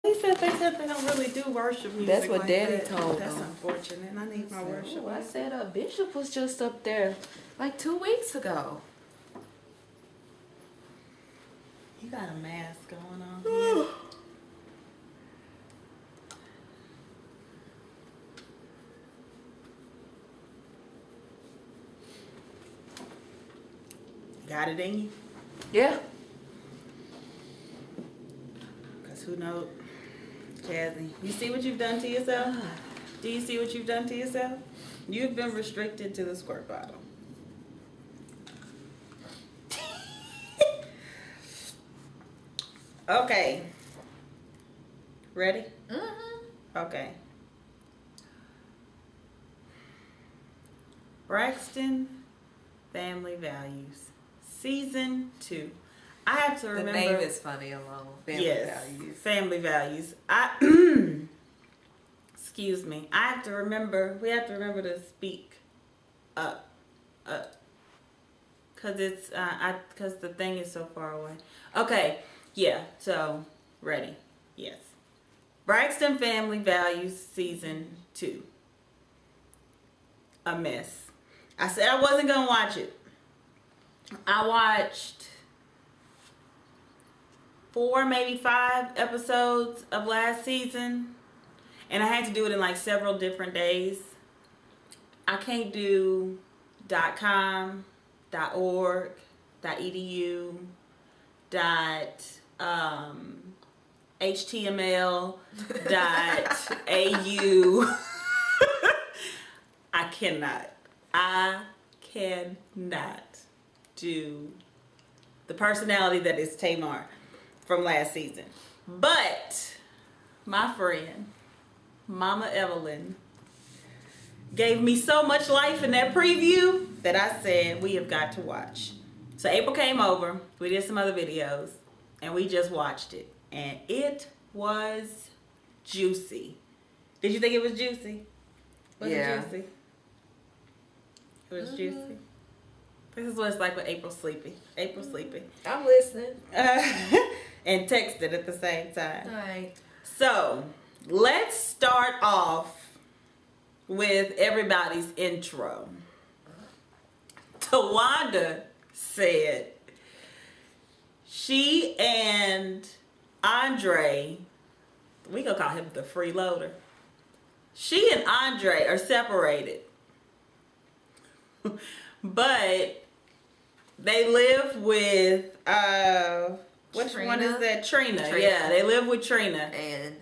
They said they don't really do worship music. That's what like Daddy that. told That's them. unfortunate. I need my worship. I said Bishop was just up there like 2 weeks ago. You got a mask going on here. Got it in you? Yeah. Because who knows? Jazzy, you see what you've done to yourself? Do you see what you've done to yourself? You've been restricted to the squirt bottle. Okay. Ready? Mm-hmm. Okay. Braxton Family Values, Season 2. I have to remember. The name is funny alone. Family Values. Family Values. Excuse me. I have to remember. We have to remember to speak up. Cause it's cause the thing is so far away. Okay. Yeah. So ready. Yes. Braxton Family Values Season 2. A mess. I said I wasn't gonna watch it. I watched 4, maybe 5 episodes of last season, and I had to do it in like several different days. I can't do .com, .org, .edu, .html, .au. I cannot do the personality that is Tamar from last season. But my friend, Mama Evelyn, gave me so much life in that preview that I said we have got to watch. So April came over, we did some other videos, and we just watched it. And it was juicy. Did you think it was juicy? Was it juicy? It was juicy. This is what it's like when April's sleepy. April's sleepy. I'm listening. And texted at the same time. All right. So, let's start off with everybody's intro. Tawanda said she and Andre, we gonna call him the freeloader. She and Andre are separated. But they live with which Trina? one is that? Trina. Yeah, they live with Trina and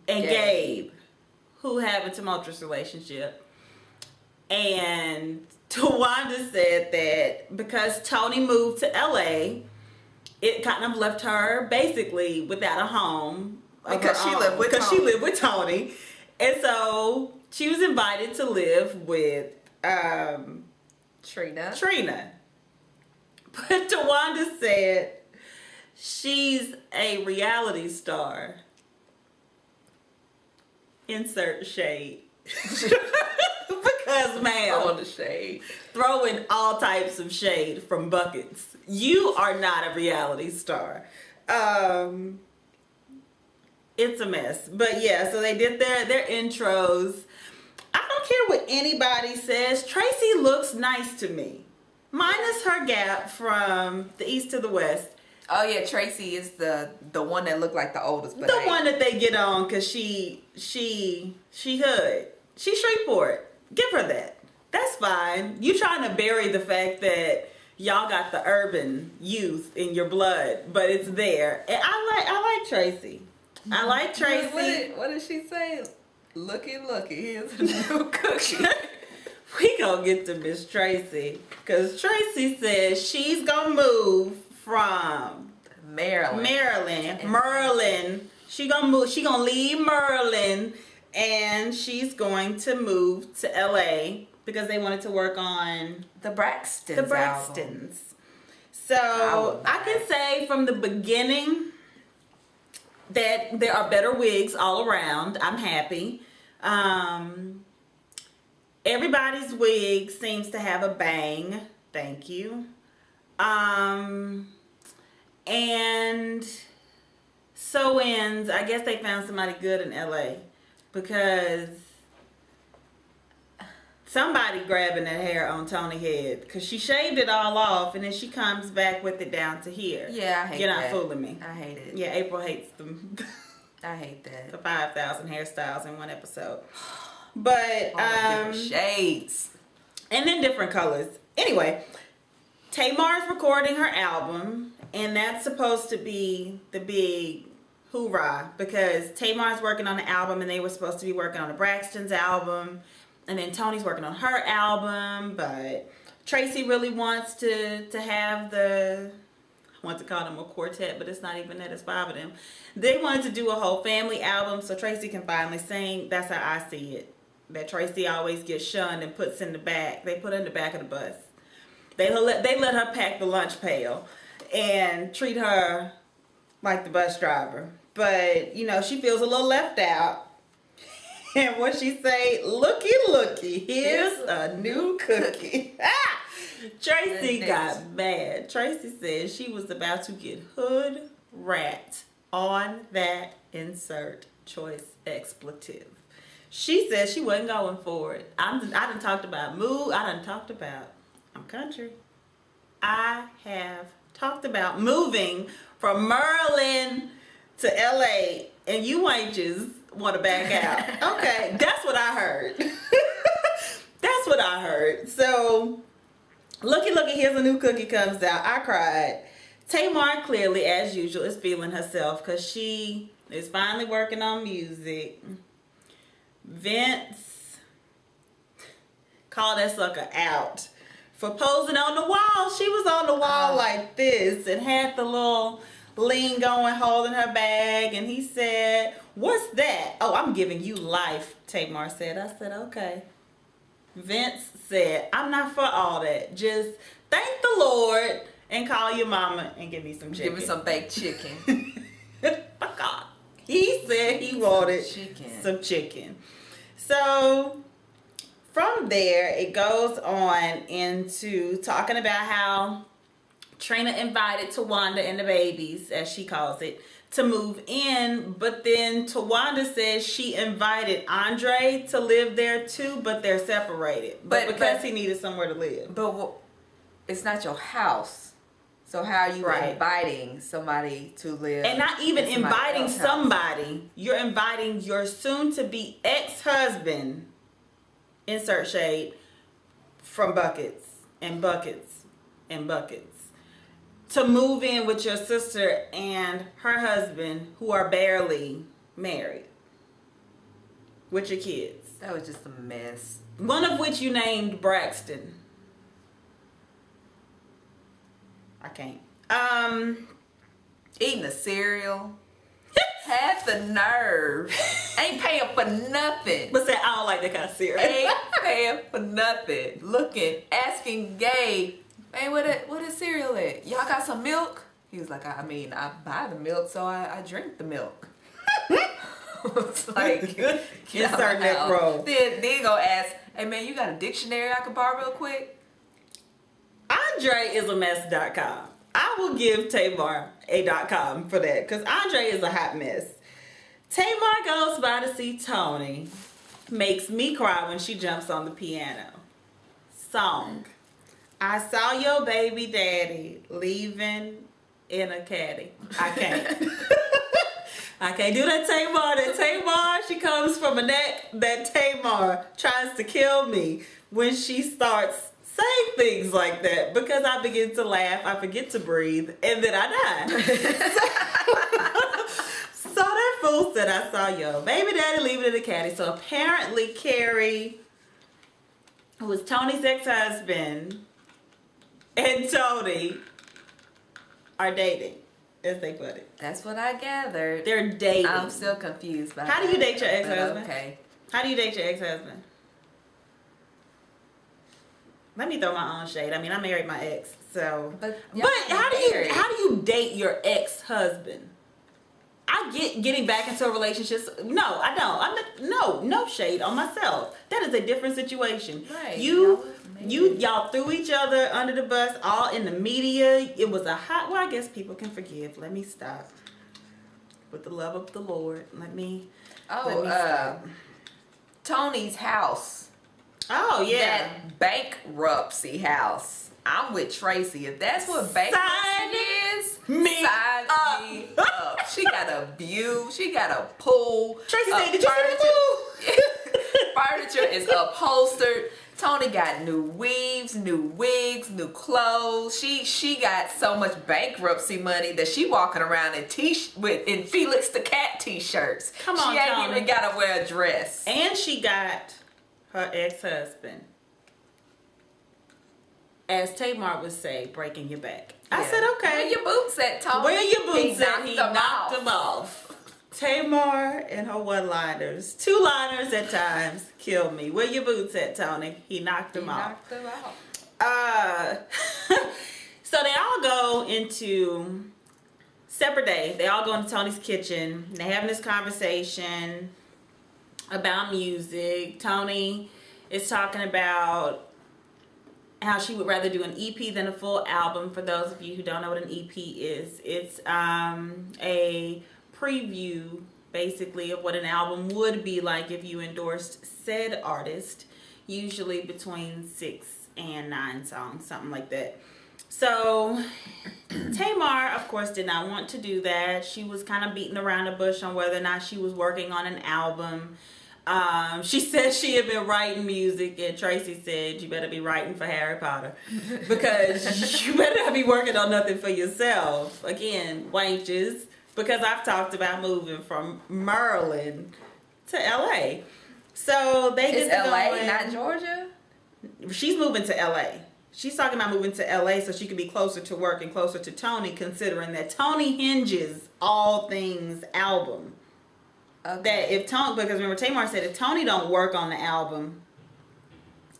Gabe, who have a tumultuous relationship. And Tawanda said that because Toni moved to LA, it kind of left her basically without a home. Because she lived with Toni. And so she was invited to live with Trina. But Tawanda said she's a reality star. Insert shade. Because, ma'am, on the shade. Throwing all types of shade from buckets. You are not a reality star. It's a mess. But yeah, so they did their intros. I don't care what anybody says. Traci looks nice to me. Minus her gap from the east to the west. Oh yeah, Traci is the one that looked like the oldest. But the one that they get on because she hood. She's Shreveport. Give her that. That's fine. You trying to bury the fact that y'all got the urban youth in your blood, but it's there. And I like Traci. I like Traci. What did she say? Looky, here's a new cookie. We gonna get to Miss Traci, cause Traci says she's gonna move from Maryland. She gonna move. She gonna leave Maryland, and she's going to move to LA because they wanted to work on the Braxtons. Album. So I can say from the beginning that there are better wigs all around. I'm happy. Everybody's wig seems to have a bang. Thank you. And sew-ins, I guess they found somebody good in LA because somebody grabbing that hair on Toni's head because she shaved it all off and then she comes back with it down to here. Yeah, I hate that. You're not fooling me. I hate it. Yeah, April hates them. I hate that. The 5,000 hairstyles in one episode. But different shades. And then different colors. Anyway, Tamar's recording her album, and that's supposed to be the big hoorah because Tamar's working on the album, and they were supposed to be working on the Braxton's album, and then Toni's working on her album. But Traci really wants to have the, I want to call them a quartet, but it's not even that, it's 5 of them. They wanted to do a whole family album so Traci can finally sing. That's how I see it. That Traci always gets shunned and puts in the back. They put her in the back of the bus. They let her pack the lunch pail and treat her like the bus driver. But, you know, she feels a little left out. And what she say, looky, looky, here's a new cookie. Traci got mad. Traci said she was about to get hood rat on that insert choice expletive. She said she wasn't going for it. I done talked about mood. I done talked about, I'm country. I have talked about moving from Maryland to LA and you wenches want to back out. Okay, that's what I heard. That's what I heard. So, looky, here's a new cookie comes out. I cried. Tamar clearly, as usual, is feeling herself because she is finally working on music. Vince called that sucker out for posing on the wall. She was on the wall like this and had the little lean going, holding her bag. And he said, "What's that?" "Oh, I'm giving you life," Tamar said. I said, okay. Vince said, "I'm not for all that. Just thank the Lord and call your mama and give me some chicken." Give me some baked chicken. Fuck off. He said he wanted some chicken. So from there, it goes on into talking about how Trina invited Tawanda and the babies, as she calls it, to move in. But then Tawanda says she invited Andre to live there too, but they're separated. But because he needed somewhere to live. But it's not your house. So how are you inviting somebody to live? And not even inviting somebody. You're inviting your soon-to-be ex-husband, insert shade, from buckets and buckets and buckets, to move in with your sister and her husband who are barely married with your kids. That was just a mess. One of which you named Braxton. I can't. Eating a cereal. Had the nerve. Ain't paying for nothing. But say I don't like that kind of cereal. Ain't paying for nothing. Looking, asking Gabe, "Hey, what is cereal at? Y'all got some milk?" He was like, I buy the milk, so I drink the milk. It's like, insert neck roll. Then go ask, "Hey man, you got a dictionary I can borrow real quick?" Andre is a mess.com. I will give Tamar a .com for that because Andre is a hot mess. Tamar goes by to see Toni. Makes me cry when she jumps on the piano. Song. I saw your baby daddy leaving in a caddy. I can't. I can't do that Tamar. That Tamar, she comes from a neck that Tamar tries to kill me when she starts saying things like that because I begin to laugh, I forget to breathe, and then I die. So that fool said, "I saw your baby daddy leaving in a caddy." So apparently Carrie, who is Toni's ex-husband, and Toni are dating, as they put it. That's what I gathered. They're dating. I'm still confused by How do you date your ex-husband? Okay. How do you date your ex-husband? Let me throw my own shade. I mean, I married my ex, so. But how do you date your ex-husband? I get getting back into relationships. No, I don't. No shade on myself. That is a different situation. Right. Y'all threw each other under the bus, all in the media. It was a hot. Well, I guess people can forgive. Let me stop. with the love of the Lord. Let me Oh, stop. Toni's house. Oh yeah. That bankruptcy house. I'm with Traci. If that's what bankruptcy is, sign me up. She got a view. She got a pool. Traci said, "Did you see the pool?" Furniture is upholstered. Toni got new weaves, new wigs, new clothes. She got so much bankruptcy money that she walking around in Felix the Cat t-shirts. Come on, she ain't Toni. even gotta wear a dress. And she got her ex-husband, as Tamar would say, breaking your back. I said, okay. Where your boots at, Toni? Where your boots at? He knocked knocked them off. Tamar and her one-liners, two-liners at times, kill me. Where your boots at, Toni? He knocked them off. So they all go into separate day. They all go into Toni's kitchen. They're having this conversation about music. Toni is talking about how she would rather do an EP than a full album. For those of you who don't know what an EP is, it's a preview basically of what an album would be like if you endorsed said artist, usually between 6 and 9 songs, something like that. So Tamar, of course, did not want to do that. She was kind of beating around the bush on whether or not she was working on an album. She said she had been writing music, and Traci said, you better be writing for Harry Potter because you better not be working on nothing for yourself. Again, wenches, because I've talked about moving from Maryland to LA. So they get to LA, going. not Georgia? She's moving to LA. She's talking about moving to LA so she can be closer to work and closer to Toni, considering that Toni hinges all things album. Okay. That if Toni, because remember Tamar said if Toni don't work on the album,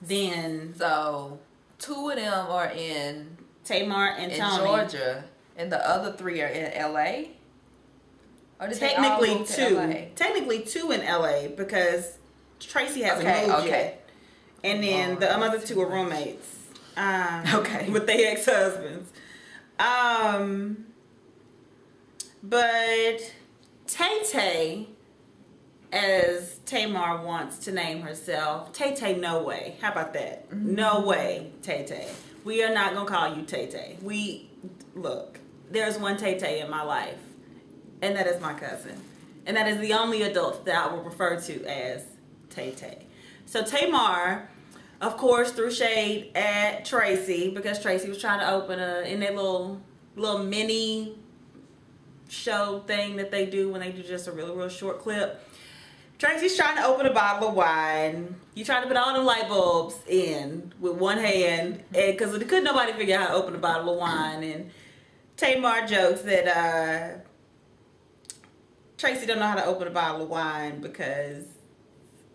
then so 2 of them are in Tamar and Toni, Georgia, and the other 3 are in LA. Or did technically they all move to 2, LA? technically 2 in LA because Traci hasn't moved yet, and then the other 2 are roommates. With their ex-husbands. But Tay-Tay, as Tamar wants to name herself, Tay-Tay no way. How about that? Mm-hmm. No way, Tay-Tay. We are not going to call you Tay-Tay. Look, there's one Tay-Tay in my life, and that is my cousin. And that is the only adult that I will refer to as Tay-Tay. So Tamar, of course, threw shade at Traci because Traci was trying to open in that little mini show thing that they do when they do just a real short clip. Traci's trying to open a bottle of wine. You trying to put all the light bulbs in with one hand, and because couldn't nobody figure out how to open a bottle of wine. And Tamar jokes that Traci don't know how to open a bottle of wine because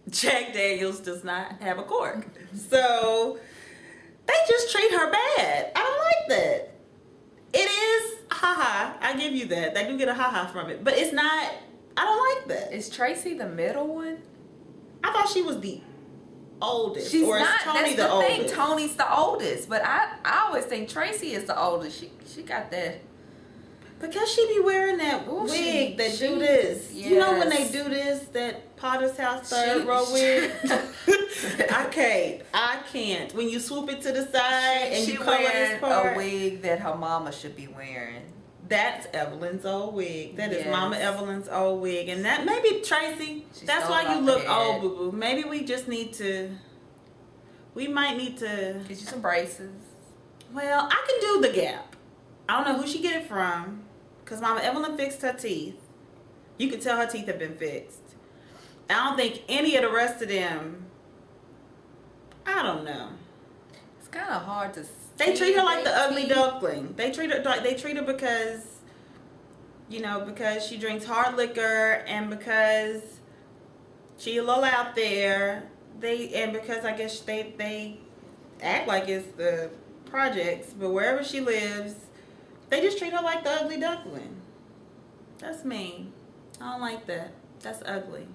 Jack Daniels does not have a cork. So they just treat her bad. I don't like that. It is haha. I give you that. They do get a haha from it, but it's not. I don't like that. Is Traci the middle one? I thought she was the oldest. She's or is not. Toni That's the thing. oldest? Toni's the oldest, but I always think Traci is the oldest. She got that. Because she be wearing that wig that do this. Yes. You know when they do this, that Potter's House third row wig? I can't. When you swoop it to the side and you color this part. A wig that her mama should be wearing. That's Evelyn's old wig. That is Mama Evelyn's old wig. And that maybe Traci, that's why you look old, boo-boo. Maybe we just might need to get you some braces. Well, I can do the gap. I don't know who she get it from. Because Mama Evelyn fixed her teeth. You can tell her teeth have been fixed. I don't think any of the rest of them, I don't know. It's kind of hard to They treat her like the ugly duckling. They treat her because, because she drinks hard liquor and because she a little out there. Because I guess they act like it's the projects, but wherever she lives, they just treat her like the ugly duckling. That's mean. I don't like that. That's ugly.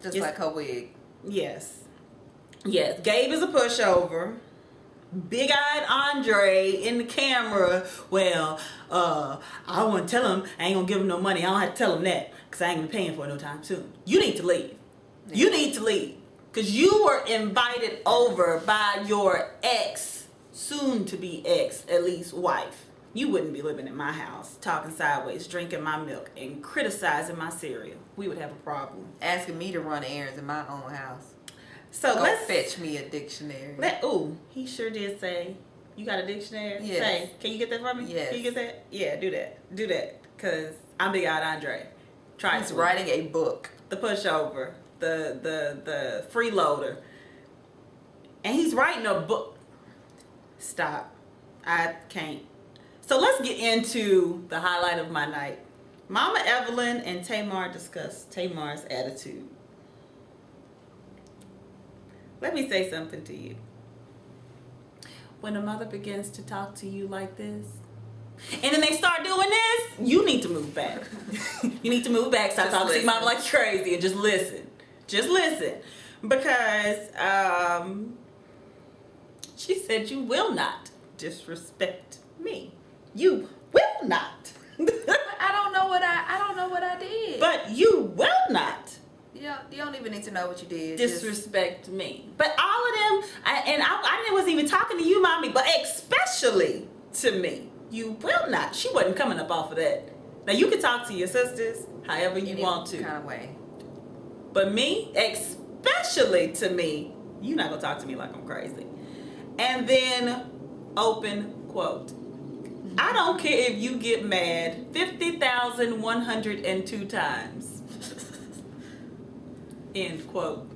Just like her wig. Yes. Gabe is a pushover. big-eyed Andre in the camera. Well, I wouldn't tell him. I ain't gonna give him no money. I don't have to tell him that because I ain't gonna be paying for it no time soon. You need to leave. Yeah. You need to leave because you were invited over by your ex, soon to be ex, at least wife. You wouldn't be living in my house, talking sideways, drinking my milk, and criticizing my cereal. We would have a problem. Asking me to run errands in my own house. So Go let's fetch me a dictionary. he sure did say, you got a dictionary? Yes. Say, can you get that for me? Yes. Can you get that? Yeah, do that. Do that. Because I'm big-eyed Andre. Try He's to. writing a book. The pushover. The freeloader. And he's writing a book. Stop. I can't. So let's get into the highlight of my night. Mama Evelyn and Tamar discuss Tamar's attitude. Let me say something to you. When a mother begins to talk to you like this, and then they start doing this, you need to move back. You need to move back. Stop Just talking to your listen. mama like crazy and just listen. Just listen. Because she said you will not disrespect me. You will not. I don't know what I did. But you will not Yeah, you don't even need to know what you did. disrespect me. But all of them, I wasn't even talking to you, mommy, but especially to me. You will not. She wasn't coming up off of that. Now, you can talk to your sisters however you want to. Kind of way. But me, especially to me, you're not going to talk to me like I'm crazy. And then, open quote. I don't care if you get mad 50,102 times. End quote.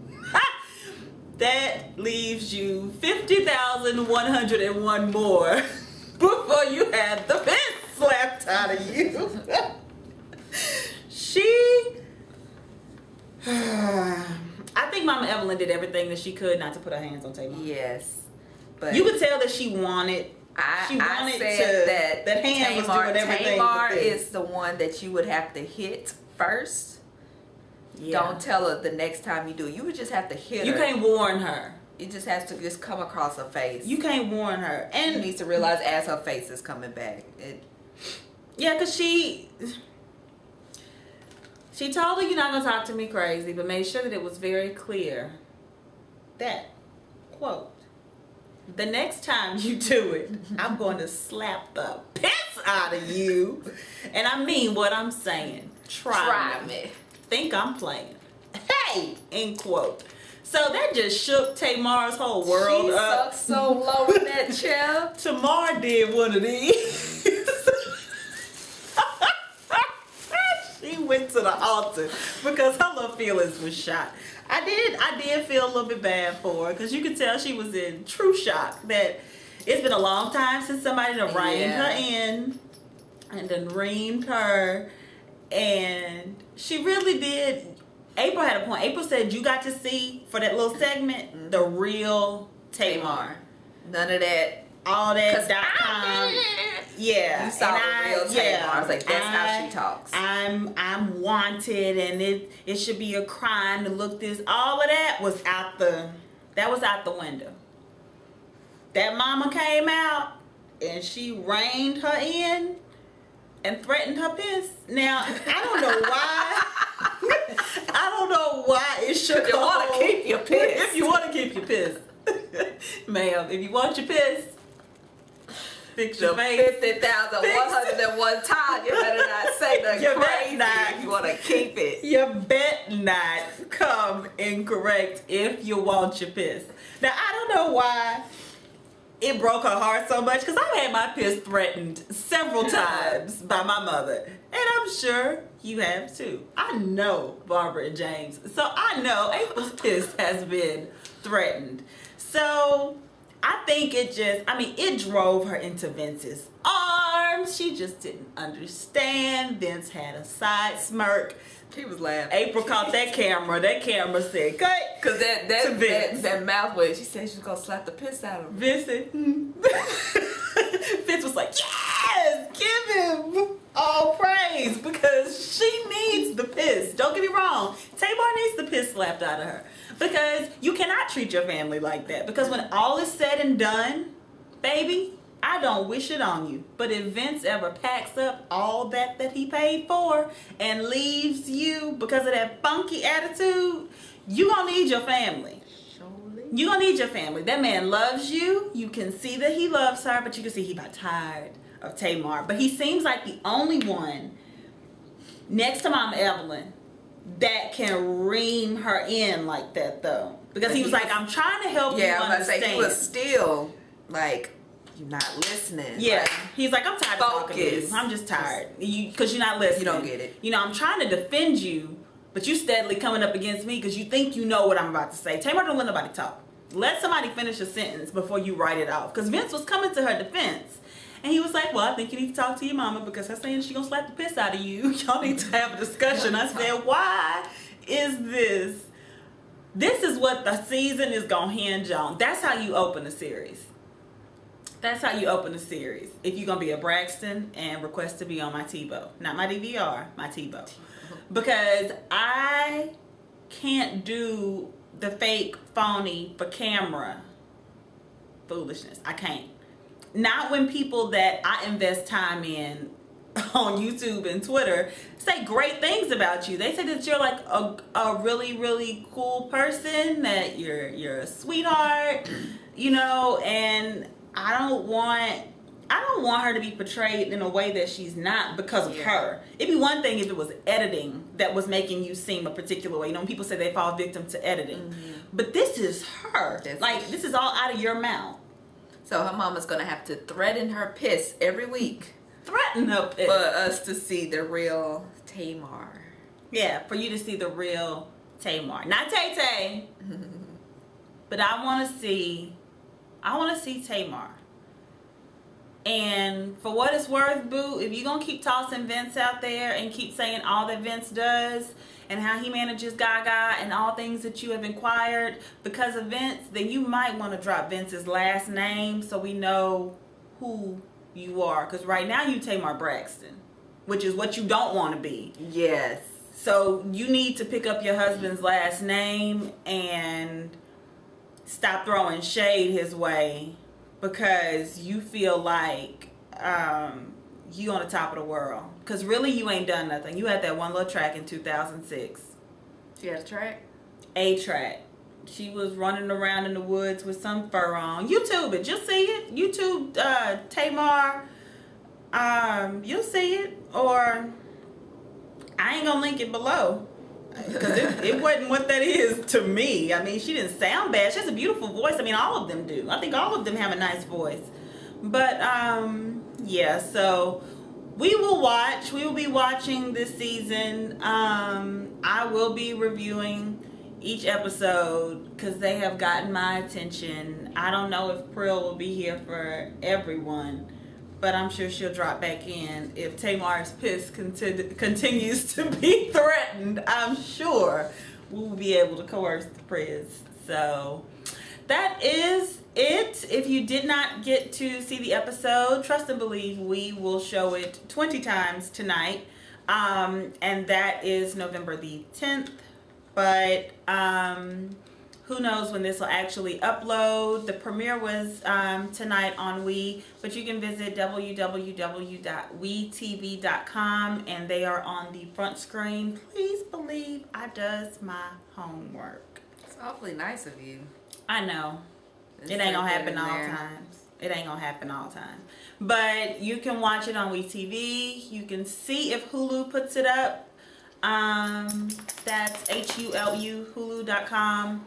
That leaves you 50,101 more before you had the piss slapped out of you. I think Mama Evelyn did everything that she could not to put her hands on Tamar. Yes. But You could tell that she wanted. I said that hand was Tamar, doing everything. Tamar with this. is the one that you would have to hit first. Yeah. Don't tell her the next time you do it. You would just have to hit her. You can't warn her. It just has to just come across her face. You can't warn her. She And needs to realize as her face is coming back. yeah, because she told her you're not going to talk to me crazy, but made sure that it was very clear that, quote, the next time you do it, I'm going to slap the piss out of you. And I mean what I'm saying. Try me. Think I'm playing. Hey, end quote. So that just shook Tamar's whole world She up. sucked so low in that chair. Tamar did one of these. She went to the altar because her little feelings was shot. I did feel a little bit bad for her because you could tell she was in true shock that it's been a long time since somebody done reined her in and then reamed her, and she really did. April had a point. April said you got to see for that little segment the real Tamar. None of that. All that .com. Yeah. You saw And the real Tamar. I was like, that's how she talks. I'm wanted, and it should be a crime to look this. All of that was out the window. That mama came out and she reined her in and threatened her piss. Now I don't know why. I don't know why it shook. If you want to keep your piss. If you want to keep your piss, ma'am. If you want your piss. Fix your face. 50,101 times. You better not say the You better crazy not. if you want to keep it. You bet not come incorrect if you want your piss. Now, I don't know why it broke her heart so much because I've had my piss threatened several times by my mother. And I'm sure you have too. I know Barbara and James. So I know April's piss has been threatened. So I think it drove her into Vince's arms. She just didn't understand. Vince had a side smirk. She was laughing. April caught that camera. That camera said, cut. Because To Vince. that mouth way, she said she was going to slap the piss out of him. Vince said, Vince was like, yes, give him all praise because she needs the piss. Don't get me wrong. Tamar needs the piss slapped out of her because you cannot treat your family like that because when all is said and done, baby, I don't wish it on you. But if Vince ever packs up all that he paid for and leaves you because of that funky attitude, you gonna need your family. You gonna need your family. That man loves you. You can see that he loves her, but you can see he about tired of Tamar. But he seems like the only one next to Mama Evelyn that can ream her in like that, though. Because he was like, I'm trying to help you understand. Yeah, I was about to say, he was still like, you're not listening. Yeah. Like, he's like, I'm tired of talking to you. I'm just tired. Because you're not listening. You don't get it. You know, I'm trying to defend you, but you steadily coming up against me because you think you know what I'm about to say. Tamar, don't let nobody talk. Let somebody finish a sentence before you write it off. Because Vince was coming to her defense. And he was like, well, I think you need to talk to your mama because her saying she gonna slap the piss out of you. Y'all need to have a discussion. I said, why is this? This is what the season is gonna hinge on. That's how you open a series. That's how you open a series. If you're gonna be a Braxton and request to be on my TiVo. Not my DVR, my TiVo. Because I can't do the fake, phony, for camera foolishness. I can't. Not when people that I invest time in on YouTube and Twitter say great things about you. They say that you're like a really, really cool person, that you're a sweetheart, you know, and I don't want her to be portrayed in a way that she's not because of her. It'd be one thing if it was editing that was making you seem a particular way. You know, when people say they fall victim to editing. Mm-hmm. But this is her. This is all out of your mouth. So her mama's going to have to threaten her piss every week. Threaten her piss. For us to see the real Tamar. Yeah, for you to see the real Tamar. Not Tay-Tay. But I want to see Tamar. And for what it's worth, boo, if you're going to keep tossing Vince out there and keep saying all that Vince does and how he manages Gaga and all things that you have inquired because of Vince, then you might want to drop Vince's last name so we know who you are. Because right now you Tamar Braxton, which is what you don't want to be. Yes. So you need to pick up your husband's last name and stop throwing shade his way. Because you feel like you on the top of the world. Because really you ain't done nothing. You had that one little track in 2006. She had a track? A track. She was running around in the woods with some fur on. YouTube it. You'll see it. YouTube Tamar. You'll see it. Or I ain't going to link it below. Because it wasn't what that is to me. I mean, she didn't sound bad. She has a beautiful voice. I mean, all of them do. I think all of them have a nice voice. But, yeah, so we will watch. We will be watching this season. I will be reviewing each episode because they have gotten my attention. I don't know if Prill will be here for everyone. But I'm sure she'll drop back in if Tamar's piss continues to be threatened. I'm sure we'll be able to coerce the Priz. So that is it. If you did not get to see the episode, trust and believe we will show it 20 times tonight. And that is November the 10th. But who knows when this will actually upload. The premiere was tonight on We, but you can visit www.wetv.com and they are on the front screen. Please believe I does my homework. It's awfully nice of you. I know. It ain't gonna happen all times. It ain't gonna happen all time. But you can watch it on WeTV. You can see if Hulu puts it up. That's HULU, Hulu.com.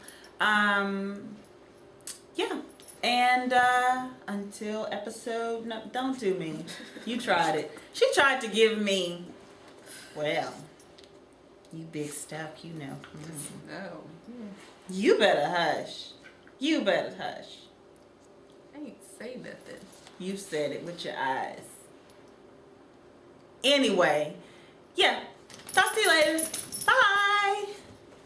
Yeah, and until episode, no, don't do me. You tried it. She tried to give me, well, you big stuff, you know. No. You better hush. You better hush. I ain't say nothing. You said it with your eyes. Anyway, yeah. Talk to you later.